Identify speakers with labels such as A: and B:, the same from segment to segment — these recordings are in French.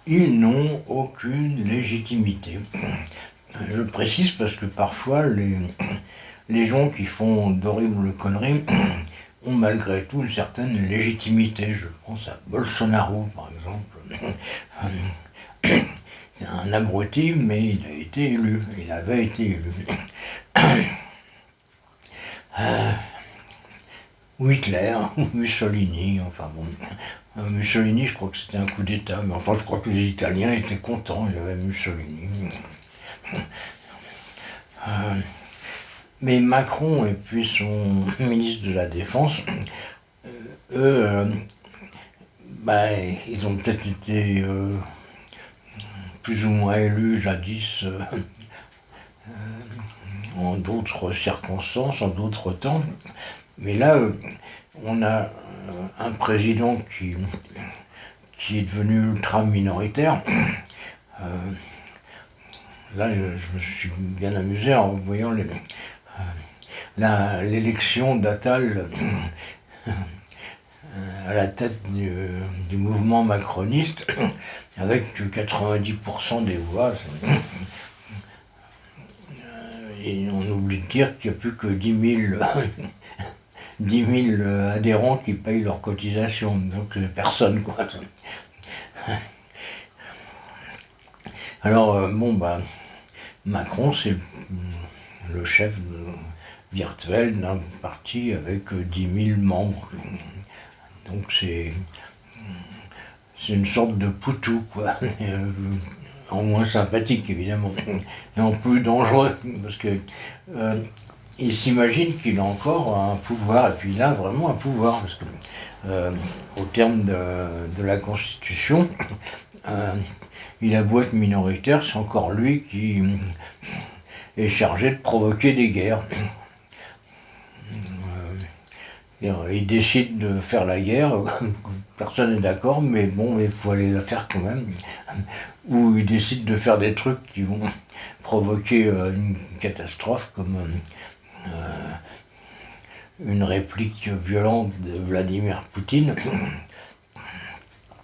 A: Ils n'ont aucune légitimité. Je précise parce que parfois les gens qui font d'horribles conneries ont malgré tout une certaine légitimité. Je pense à Bolsonaro par exemple. C'est un abruti, mais il a été élu. Il avait été élu. Ou Hitler, ou Mussolini, enfin bon. Mussolini, je crois que c'était un coup d'État, mais enfin je crois que les Italiens étaient contents, il y avait Mussolini. Mais Macron et puis son ministre de la Défense, eux, bah, ils ont peut-être été plus ou moins élus jadis en d'autres circonstances, en d'autres temps. Mais là, on a un président qui est devenu ultra minoritaire. Là, je me suis bien amusé en voyant l'élection d'Attal à la tête du mouvement macroniste, avec 90% des voix. Et on oublie de dire qu'il n'y a plus que 10 000 adhérents qui payent leurs cotisations, donc personne quoi. Alors bon bah Macron c'est le chef virtuel d'un parti avec 10 000 membres, donc c'est une sorte de poutou quoi. En moins sympathique évidemment, et en plus dangereux, parce que il s'imagine qu'il a encore un pouvoir, et puis il a vraiment un pouvoir, parce que au terme de la Constitution, il a beau être minoritaire, c'est encore lui qui est chargé de provoquer des guerres. Il décide de faire la guerre, personne n'est d'accord, mais bon, il faut aller la faire quand même. Ou il décide de faire des trucs qui vont provoquer une catastrophe, comme une réplique violente de Vladimir Poutine.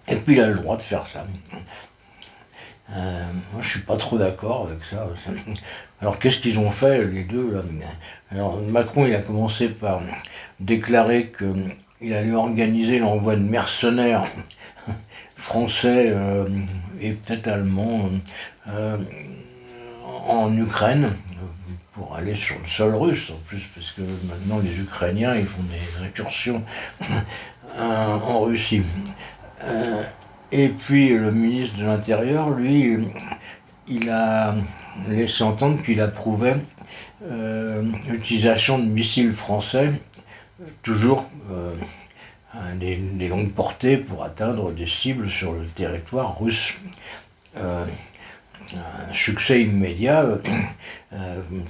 A: Et puis il a le droit de faire ça. Moi je suis pas trop d'accord avec ça. Alors qu'est-ce qu'ils ont fait les deux là? Alors Macron il a commencé par déclarer qu'il allait organiser l'envoi de mercenaires français et peut-être allemands en Ukraine pour aller sur le sol russe en plus, parce que maintenant les Ukrainiens ils font des incursions en Russie. Et puis le ministre de l'Intérieur, lui, il a laissé entendre qu'il approuvait l'utilisation de missiles français, toujours des longues portées pour atteindre des cibles sur le territoire russe. Un succès immédiat,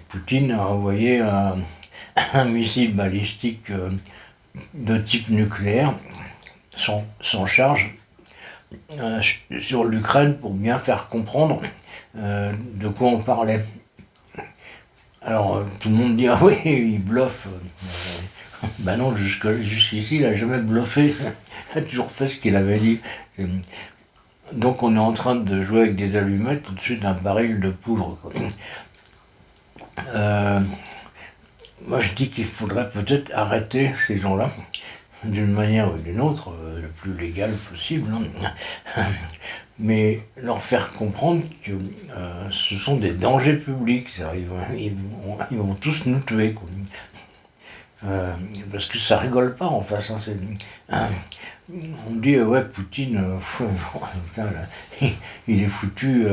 A: Poutine a envoyé un missile balistique de type nucléaire, sans charge, sur l'Ukraine pour bien faire comprendre de quoi on parlait. Alors tout le monde dit ah oui, il bluffe. Ben non, jusqu'ici, il n'a jamais bluffé. Il a toujours fait ce qu'il avait dit. Donc on est en train de jouer avec des allumettes au-dessus d'un baril de poudre. Moi je dis qu'il faudrait peut-être arrêter ces gens-là, d'une manière ou d'une autre, le plus légal possible, hein. Mais leur faire comprendre que ce sont des dangers publics. Ils vont tous nous tuer, quoi. Parce que ça rigole pas en face. Hein, on dit ouais Poutine, putain, là, il est foutu,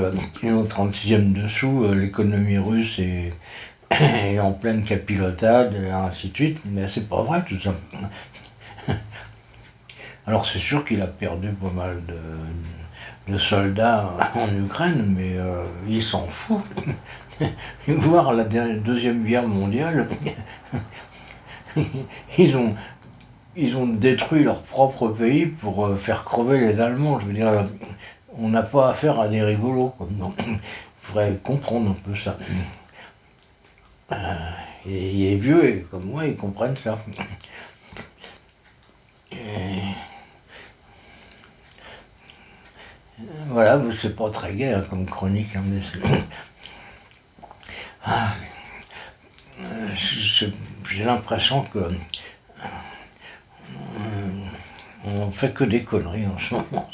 A: il est au 36e dessous, l'économie russe est en pleine capilotade, et ainsi de suite, mais c'est pas vrai tout ça. Alors c'est sûr qu'il a perdu pas mal de soldats en Ukraine, mais il s'en fout. Voir la Deuxième Guerre mondiale, ils ont, ils ont détruit leur propre pays pour faire crever les Allemands. Je veux dire, on n'a pas affaire à des rigolos. Il faudrait comprendre un peu ça. Et les vieux, et comme moi, ils comprennent ça. Et Voilà, c'est pas très gai hein, comme chronique, hein, mais ah, j'ai l'impression que on fait que des conneries en ce moment.